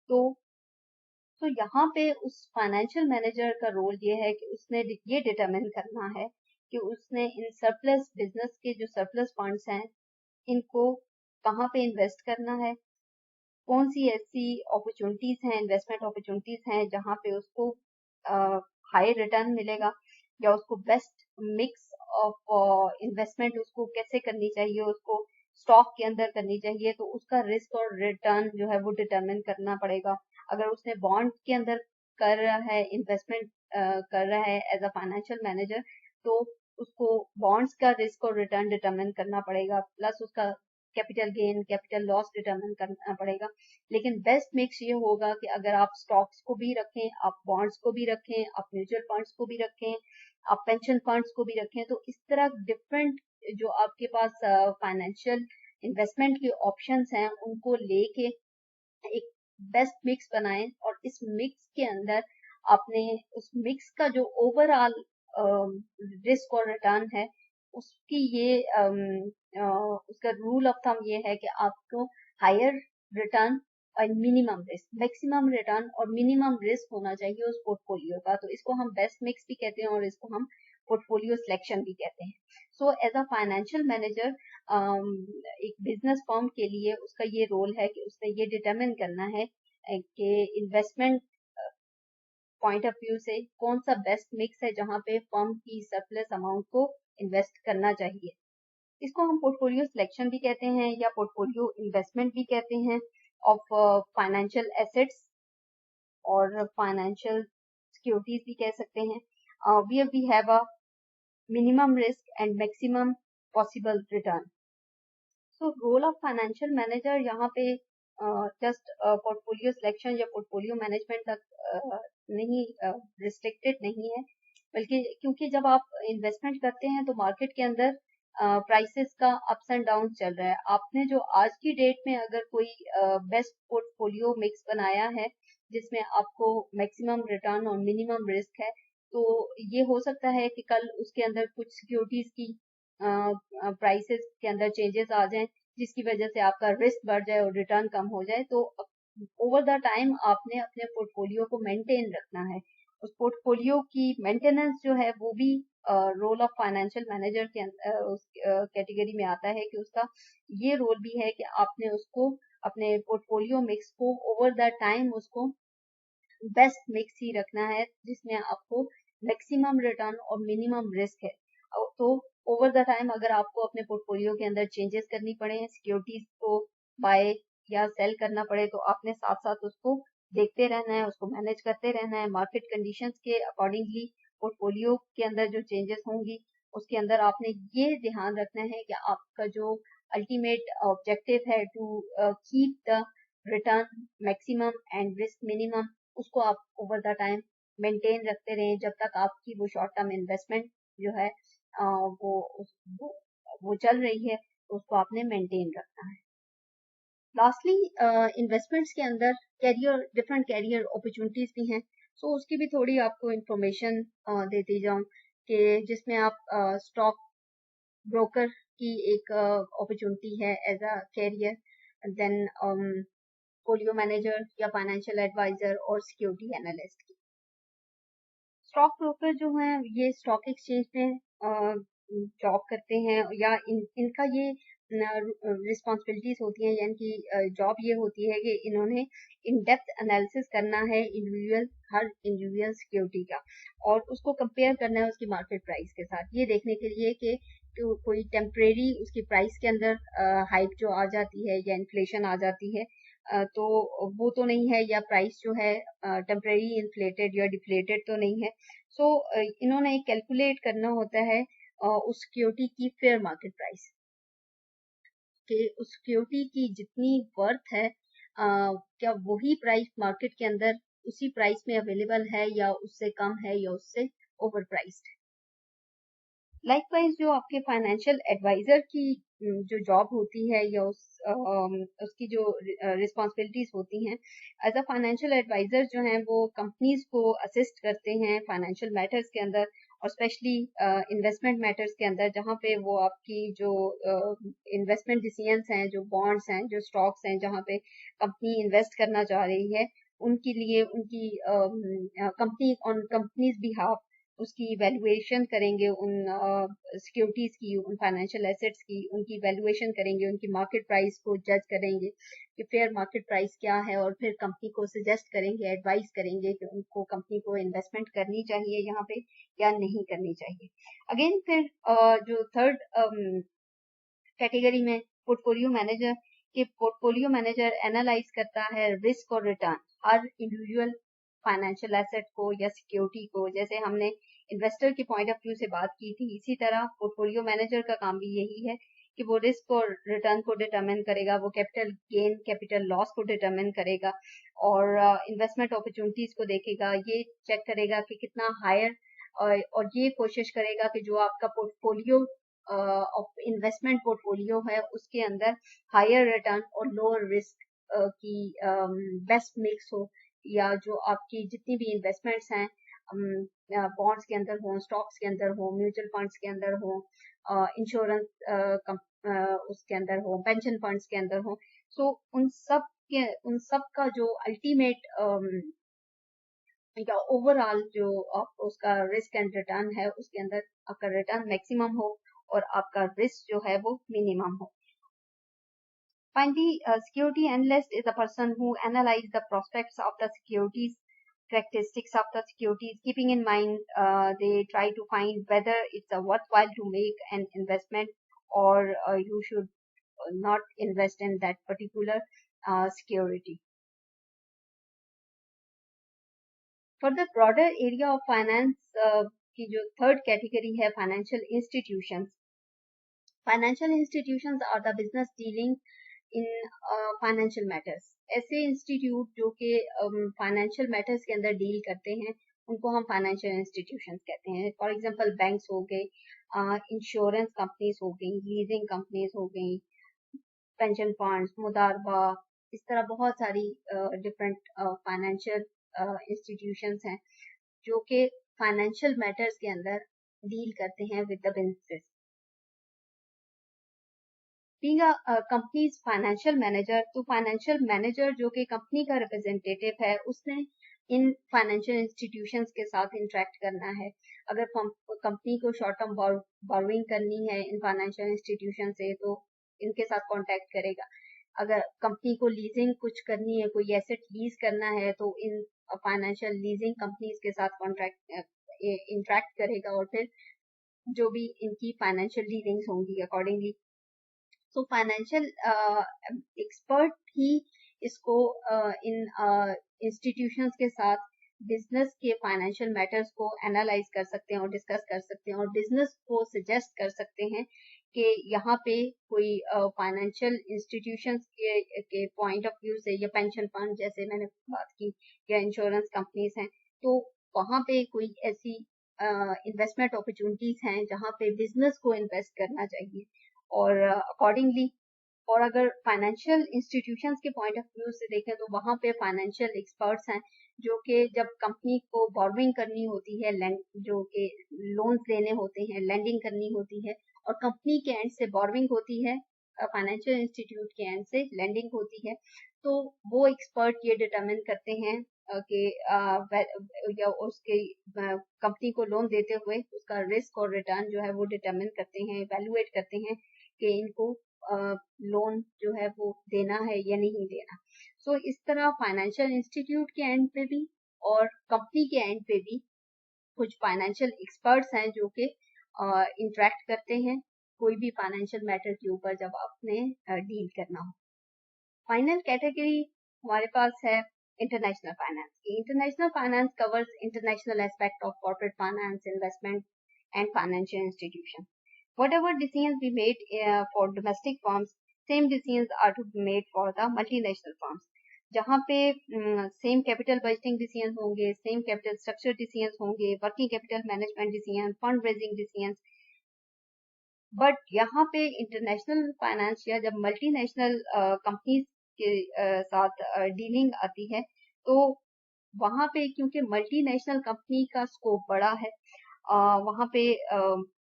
तो यहाँ पे उस फाइनेंशियल मैनेजर का रोल ये है कि उसने ये डिटरमिन करना है कि उसने इन सरप्लस बिजनेस के जो सरप्लस फंड्स हैं इनको कहाँ पे इन्वेस्ट करना है, कौन सी ऐसी अपॉर्चुनिटीज हैं, इन्वेस्टमेंट अपॉर्चुनिटीज हैं जहाँ पे उसको हाई रिटर्न मिलेगा, या उसको बेस्ट मिक्स ऑफ इन्वेस्टमेंट उसको कैसे करनी चाहिए, उसको स्टॉक के अंदर करनी चाहिए, तो उसका रिस्क और रिटर्न जो है वो डिटरमिन करना पड़ेगा। अगर उसने बॉन्ड के अंदर कर रहा है इन्वेस्टमेंट कर रहा है एज अ फाइनेंशियल मैनेजर, तो उसको बॉन्ड्स का रिस्क और रिटर्न डिटरमिन करना पड़ेगा, प्लस उसका capital gain capital loss determine करना पड़ेगा। लेकिन बेस्ट मिक्स ये होगा कि अगर आप स्टॉक्स को भी रखें, आप बॉन्ड्स को भी रखें, आप म्यूचुअल फंड्स को भी रखें, आप पेंशन फंड्स को भी रखें, तो इस तरह डिफरेंट जो आपके पास फाइनेंशियल इन्वेस्टमेंट के ऑप्शंस हैं उनको लेके एक बेस्ट मिक्स बनाएं, और इस मिक्स के अंदर आपने उस मिक्स का जो ओवरऑल रिस्क और रिटर्न है उसकी ये उसका रूल ऑफ थंब ये है कि आपको हायर रिटर्न और मिनिमम रिस्क, मैक्सिमम रिटर्न और मिनिमम रिस्क होना चाहिए उस पोर्टफोलियो का। तो इसको हम बेस्ट मिक्स भी कहते हैं और इसको हम पोर्टफोलियो सिलेक्शन भी कहते हैं। So as a financial manager एक बिजनेस फर्म के लिए उसका ये रोल है कि उसने ये डिटरमिन करना है कि इन्वेस्टमेंट पॉइंट ऑफ व्यू से कौन सा बेस्ट मिक्स है जहां पे फर्म की सरप्लस अमाउंट को इन्वेस्ट करना चाहिए। इसको हम पोर्टफोलियो सिलेक्शन भी कहते हैं या पोर्टफोलियो इन्वेस्टमेंट भी कहते हैं ऑफ फाइनेंशियल एसेट्स और फाइनेंशियल सिक्योरिटीज भी कह सकते हैं। We have a minimum risk and maximum possible return. So role of financial manager यहाँ पे जस्ट पोर्टफोलियो सिलेक्शन या पोर्टफोलियो मैनेजमेंट तक नहीं रिस्ट्रिक्टेड नहीं है, बल्कि क्योंकि जब आप इन्वेस्टमेंट करते हैं तो मार्केट के अंदर प्राइसेस का अप्स एंड डाउन चल रहा है। आपने जो आज की डेट में अगर कोई बेस्ट पोर्टफोलियो मिक्स बनाया है जिसमें आपको मैक्सिमम रिटर्न और मिनिमम रिस्क है, तो ये हो सकता है कि कल उसके अंदर कुछ सिक्योरिटीज की प्राइसेस के अंदर चेंजेस आ जाएं जिसकी वजह से आपका रिस्क बढ़ जाए और रिटर्न कम हो जाए। तो ओवर द टाइम आपने अपने पोर्टफोलियो को मेंटेन रखना है। उस पोर्टफोलियो की मेंटेनेंस जो है वो भी रोल ऑफ फाइनेंशियल मैनेजर के उस कैटेगरी में आता है कि उसका ये रोल भी है कि आपने उसको अपने पोर्टफोलियो मिक्स को ओवर द टाइम उसको बेस्ट मिक्स ही रखना है जिसमें आपको मैक्सिमम रिटर्न और मिनिमम रिस्क है। तो ओवर द टाइम अगर आपको अपने पोर्टफोलियो के अंदर चेंजेस करनी पड़े, सिक्योरिटीज को बाय या सेल करना पड़े, तो आपने साथ साथ उसको देखते रहना है, उसको मैनेज करते रहना है। मार्केट कंडीशंस के अकॉर्डिंगली पोर्टफोलियो के अंदर जो चेंजेस होंगी उसके अंदर आपने ये ध्यान रखना है कि आपका जो अल्टीमेट ऑब्जेक्टिव है to keep the return maximum and risk minimum, उसको आप ओवर द टाइम मेंटेन रखते रहें जब तक आपकी वो शॉर्ट टर्म इन्वेस्टमेंट जो है वो वो चल रही है, तो उसको आपने मेंटेन रखना है। लास्टली इन्वेस्टमेंट्स के अंदर कैरियर डिफरेंट कैरियर अपॉर्चुनिटीज भी हैं, सो उसकी भी थोड़ी आपको इंफॉर्मेशन देती जाऊं कि जिसमें आप स्टॉक ब्रोकर की एक अपॉर्चुनिटी है as a career, then portfolio manager या फाइनेंशियल एडवाइजर और सिक्योरिटी एनालिस्ट की। स्टॉक ब्रोकर जो हैं ये स्टॉक एक्सचेंज में जॉब करते हैं या इनका ये रिस्पॉन्सिबिलिटीज होती हैं, यानी कि जॉब ये होती है कि इन्होंने इन डेप्थ एनालिसिस करना है हर इंडिविजुअल सिक्योरिटी का और उसको कंपेयर करना है उसकी मार्केट प्राइस के साथ, ये देखने के लिए कि कोई टेम्परेरी उसकी प्राइस के अंदर हाइक जो आ जाती है या इन्फ्लेशन आ जाती है तो वो तो नहीं है, या प्राइस जो है टेम्परेरी इन्फ्लेटेड या डिफ्लेटेड तो नहीं है। सो इन्होंने कैलकुलेट करना होता है उस सिक्योरिटी की फेयर मार्केट प्राइस, कि उस सिक्योरिटी की जितनी वर्थ है क्या वही प्राइस मार्केट के अंदर उसी प्राइस में अवेलेबल है या उससे कम है या उससे ओवर प्राइस्ड। लाइकवाइज जो आपके फाइनेंशियल एडवाइजर की जो जॉब होती है या उसकी जो रिस्पॉन्सिबिलिटीज होती हैं, एज अ फाइनेंशियल एडवाइजर जो हैं वो कंपनीज को असिस्ट करते हैं फाइनेंशियल मैटर्स के अंदर, और स्पेशली इन्वेस्टमेंट मैटर्स के अंदर, जहाँ पे वो आपकी जो इन्वेस्टमेंट डिसीजंस हैं, जो बॉन्ड्स हैं, जो स्टॉक्स हैं, जहाँ पे कंपनी इन्वेस्ट करना चाह रही है, उनके लिए उनकी कंपनी ऑन कंपनीज बिहाफ उसकी वैल्यूएशन करेंगे, उन सिक्योरिटीज की, उन फाइनेंशियल एसेट्स की, उनकी वैल्यूएशन करेंगे, उनकी मार्केट प्राइस को जज करेंगे कि फेयर मार्केट प्राइस क्या है, और फिर कंपनी को सजेस्ट करेंगे, एडवाइस करेंगे कि उनको कंपनी को इन्वेस्टमेंट करनी चाहिए यहाँ पे या नहीं करनी चाहिए। अगेन फिर जो थर्ड कैटेगरी में पोर्टफोलियो मैनेजर, के पोर्टफोलियो मैनेजर एनालाइज करता है रिस्क और रिटर्न हर इंडिविजुअल फाइनेंशियल एसेट को या सिक्योरिटी को। जैसे हमने इन्वेस्टर के पॉइंट ऑफ व्यू से बात की थी, इसी तरह पोर्टफोलियो मैनेजर का काम भी यही है कि वो रिस्क और रिटर्न को डिटरमिन करेगा, वो कैपिटल गेन कैपिटल लॉस को डिटरमिन करेगा, और इन्वेस्टमेंट अपॉर्चुनिटीज को देखेगा, ये चेक करेगा कि कितना हायर, और ये कोशिश करेगा कि जो आपका पोर्टफोलियो इन्वेस्टमेंट पोर्टफोलियो है उसके अंदर हायर रिटर्न और लोअर रिस्क की बेस्ट मिक्स हो, या जो आपकी जितनी भी इन्वेस्टमेंट्स हैं बॉन्ड्स के अंदर हो, स्टॉक्स के अंदर हो, म्यूचुअल फंड्स के अंदर हो, इंश्योरेंस उसके अंदर हो, पेंशन फंड्स के अंदर हो, सो उन सब का जो अल्टीमेट या ओवरऑल जो उसका रिस्क एंड रिटर्न है, उसके अंदर आपका रिटर्न मैक्सिमम हो और आपका रिस्क जो है वो मिनिमम हो। Finally, a security analyst is a person who analyzes the prospects of the securities, characteristics of the securities, keeping in mind they try to find whether it's a worthwhile to make an investment, or you should not invest in that particular security. For the broader area of finance, की जो third category है financial institutions. Financial institutions are the business dealing in financial matters. ऐसे institute जो कि financial matters के अंदर deal करते हैं उनको हम फाइनेंशियल इंस्टीट्यूशंस कहते हैं। फॉर एग्जांपल बैंक्स हो गए, इंश्योरेंस कंपनीज हो गई, लीजिंग कंपनीज हो गई, पेंशन फंड्स, मुदारबा, इस तरह बहुत सारी डिफरेंट फाइनेंशियल इंस्टीट्यूशंस हैं जो कि फाइनेंशियल मैटर्स के अंदर डील करते हैं with the business. Being a companies financial manager, तो फाइनेंशियल मैनेजर जो कि कंपनी का रिप्रेजेंटेटिव है, उसने इन फाइनेंशियल इंस्टीट्यूशंस के साथ इंटरेक्ट करना है। अगर कंपनी को शॉर्ट टर्म बोरोइंग करनी है इन फाइनेंशियल इंस्टीट्यूशन से, तो इनके साथ कांटेक्ट करेगा। अगर कंपनी को लीजिंग कुछ करनी है, कोई एसेट लीज करना है, तो इन फाइनेंशियल लीजिंग कंपनीज के साथ कॉन्ट्रैक्ट इंटरेक्ट करेगा, और फिर जो भी इनकी फाइनेंशियल डीलिंग्स होंगी अकॉर्डिंगली। सो फाइनेंशियल एक्सपर्ट ही इसको इन इंस्टीट्यूशंस के साथ बिजनेस के फाइनेंशियल मैटर्स को एनालाइज कर सकते हैं और डिस्कस कर सकते हैं, और बिजनेस को सजेस्ट कर सकते हैं कि यहाँ पे कोई फाइनेंशियल इंस्टीट्यूशंस के पॉइंट ऑफ व्यू से, या पेंशन फंड जैसे मैंने बात की, या इंश्योरेंस कंपनीज हैं, तो वहाँ पे कोई ऐसी इन्वेस्टमेंट अपॉर्चुनिटीज हैं जहाँ पे बिजनेस को इन्वेस्ट करना चाहिए, और अकॉर्डिंगली। और अगर फाइनेंशियल इंस्टीट्यूशंस के पॉइंट ऑफ व्यू से देखें तो वहाँ पे फाइनेंशियल एक्सपर्ट्स हैं जो कि जब कंपनी को बोरोइंग करनी होती है, जो कि लोन्स लेने होते हैं, लेंडिंग करनी होती है, और कंपनी के एंड से बोरोइंग होती है, फाइनेंशियल इंस्टीट्यूट के एंड से लेंडिंग होती है, तो वो एक्सपर्ट ये डिटरमिन करते हैं कि या उसके कंपनी को लोन देते हुए उसका रिस्क और रिटर्न जो है वो डिटरमिन करते हैं, इवेल्युएट करते हैं कि इनको लोन जो है वो देना है या नहीं देना। सो इस तरह फाइनेंशियल इंस्टीट्यूट के एंड पे भी और कंपनी के एंड पे भी कुछ फाइनेंशियल एक्सपर्ट्स हैं जो कि इंटरेक्ट करते हैं कोई भी फाइनेंशियल मैटर के ऊपर जब आपने डील करना हो। फाइनल कैटेगरी हमारे पास है international finance. International finance covers international aspect of corporate finance, investment and financial institution. Whatever decisions we made for domestic firms, same decisions are to be made for the multinational firms. जहाँ पे same capital budgeting decision होंगे, same capital structure decision होंगे, working capital management decision, fund raising decision. But यहाँ पे international finance या जब multinational companies के साथ डीलिंग आती है, तो वहाँ पे क्योंकि मल्टीनेशनल कंपनी का स्कोप बड़ा है, वहाँ पे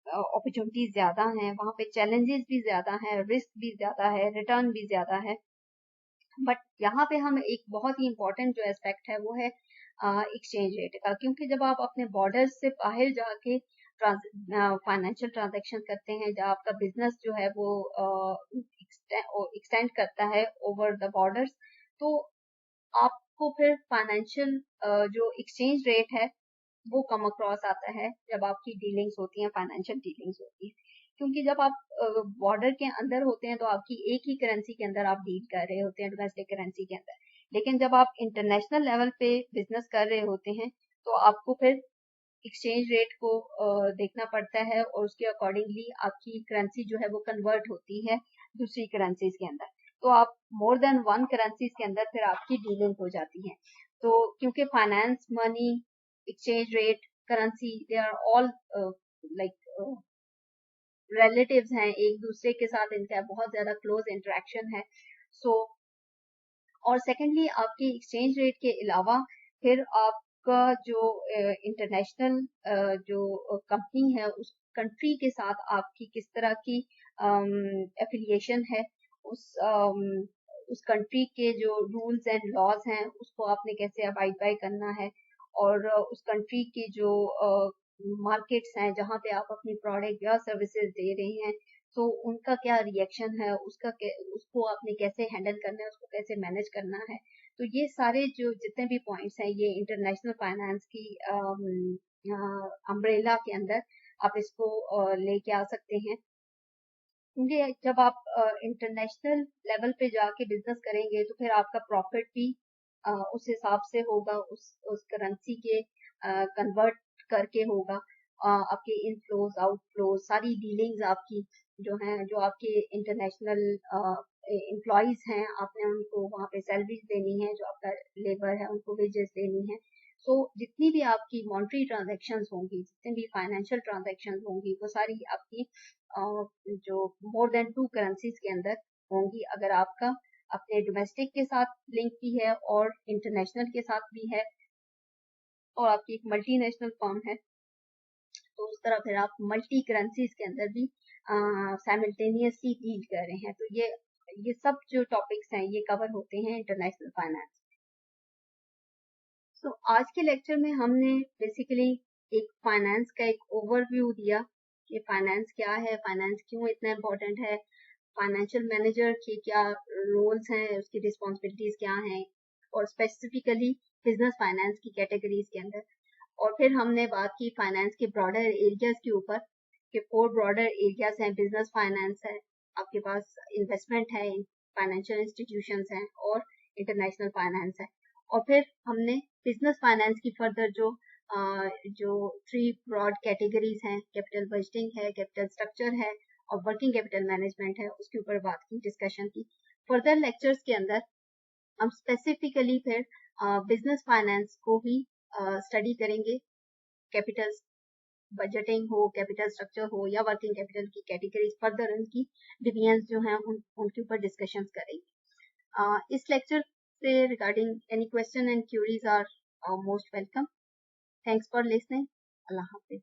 अपॉर्चुनिटीज ज्यादा हैं, वहाँ पे चैलेंजेस भी ज्यादा हैं, रिस्क भी ज्यादा है, रिटर्न भी ज्यादा है। बट यहाँ पे हम एक बहुत ही इम्पोर्टेंट जो एस्पेक्ट है वो है एक्सचेंज रेट का, क्योंकि जब आप अपने बॉर्डर से बाहर जाके फाइनेंशियल ट्रांजैक्शन करते हैं, जब आपका बिजनेस जो है वो एक्सटेंड करता है ओवर द बॉर्डर्स, तो आपको फिर फाइनेंशियल जो एक्सचेंज रेट है वो कम अक्रॉस आता है जब आपकी डीलिंग्स होती हैं, फाइनेंशियल डीलिंग्स होती है। क्योंकि जब आप बॉर्डर के अंदर होते हैं तो आपकी एक ही करेंसी के अंदर आप डील कर रहे होते हैं, डोमेस्टिक करेंसी के अंदर। लेकिन जब आप इंटरनेशनल लेवल पे बिजनेस कर रहे होते हैं तो आपको फिर एक्सचेंज रेट को देखना पड़ता है, और उसके अकॉर्डिंगली आपकी करेंसी जो है वो कन्वर्ट होती है दूसरी करेंसीज के अंदर। तो आप मोर देन वन करेंसीज के अंदर फिर आपकी डीलिंग हो जाती है। तो क्योंकि finance, money, exchange rate, currency, they are all like relatives हैं, एक दूसरे के साथ इनका बहुत ज्यादा क्लोज इंटरेक्शन है। सो और सेकेंडली आपकी एक्सचेंज रेट के अलावा फिर आपका जो इंटरनेशनल जो कंपनी है उस कंट्री के साथ आपकी किस तरह की एफिलिएशन है, उस कंट्री के जो रूल्स एंड लॉज हैं उसको आपने कैसे अबाइड बाय करना है, और उस कंट्री की जो मार्केट्स हैं जहाँ पे आप अपनी प्रोडक्ट या सर्विसेज दे रहे हैं, तो उनका क्या रिएक्शन है, उसको आपने कैसे हैंडल करना है, उसको कैसे मैनेज करना है। तो ये सारे जो जितने भी पॉइंट्स हैं ये इंटरनेशनल फाइनेंस की अम्ब्रेला के अंदर आप इसको लेके आ सकते हैं। क्योंकि जब आप इंटरनेशनल लेवल पे जाके बिजनेस करेंगे तो फिर आपका प्रॉफिट भी उस हिसाब से होगा, उस करेंसी के कन्वर्ट करके होगा। आपके इनफ्लोज, आउटफ्लोज, सारी डीलिंग्स आपकी जो हैं, जो आपके इंटरनेशनल एम्प्लॉयज हैं, आपने उनको वहाँ पे सैलरीज देनी है, जो आपका लेबर है उनको वेजेस देनी है। सो जितनी भी आपकी मॉनेटरी ट्रांजेक्शन्स होंगी, जितनी भी फाइनेंशियल ट्रांजेक्शन्स होंगी, वो सारी आपकी जो मोर देन टू करेंसीज के अंदर होंगी। अगर आपका अपने डोमेस्टिक के साथ लिंक भी है और इंटरनेशनल के साथ भी है, और आपकी एक मल्टीनेशनल फर्म है, तो उस तरह फिर आप मल्टी करेंसीज के अंदर भी साइमल्टेनियसली डील कर रहे हैं। तो ये सब जो टॉपिक्स हैं ये कवर होते हैं इंटरनेशनल फाइनेंस। तो आज के लेक्चर में हमने बेसिकली एक फाइनेंस का एक ओवरव्यू दिया कि फाइनेंस क्या है, फाइनेंस क्यों इतना इम्पोर्टेंट है, फाइनेंशियल मैनेजर के क्या रोल्स हैं, उसकी रिस्पॉन्सिबिलिटीज क्या हैं, और स्पेसिफिकली बिजनेस फाइनेंस की कैटेगरीज के अंदर। और फिर हमने बात की फाइनेंस के ब्रॉडर एरियाज के ऊपर कि 4 ब्रॉडर एरियाज हैं। बिजनेस फाइनेंस है, आपके पास इन्वेस्टमेंट है, फाइनेंशियल इंस्टीट्यूशंस हैं, और इंटरनेशनल फाइनेंस है। और फिर हमने बिजनेस फाइनेंस की फर्दर जो 3 ब्रॉड कैटेगरीज हैं, कैपिटल बजटिंग है, कैपिटल स्ट्रक्चर है, और वर्किंग कैपिटल मैनेजमेंट है, उसके ऊपर बात की, डिस्कशन की। फर्दर लेक्चर्स के अंदर हम स्पेसिफिकली फिर बिजनेस फाइनेंस को ही स्टडी करेंगे। कैपिटल बजटिंग हो, कैपिटल स्ट्रक्चर हो, या वर्किंग कैपिटल की कैटेगरीज, फर्दर उनकी डिवीजन जो हैं उनके ऊपर डिस्कशंस करेंगे। इस लेक्चर से regarding any question and queries are most welcome. Thanks for listening. अल्लाह हाफिज।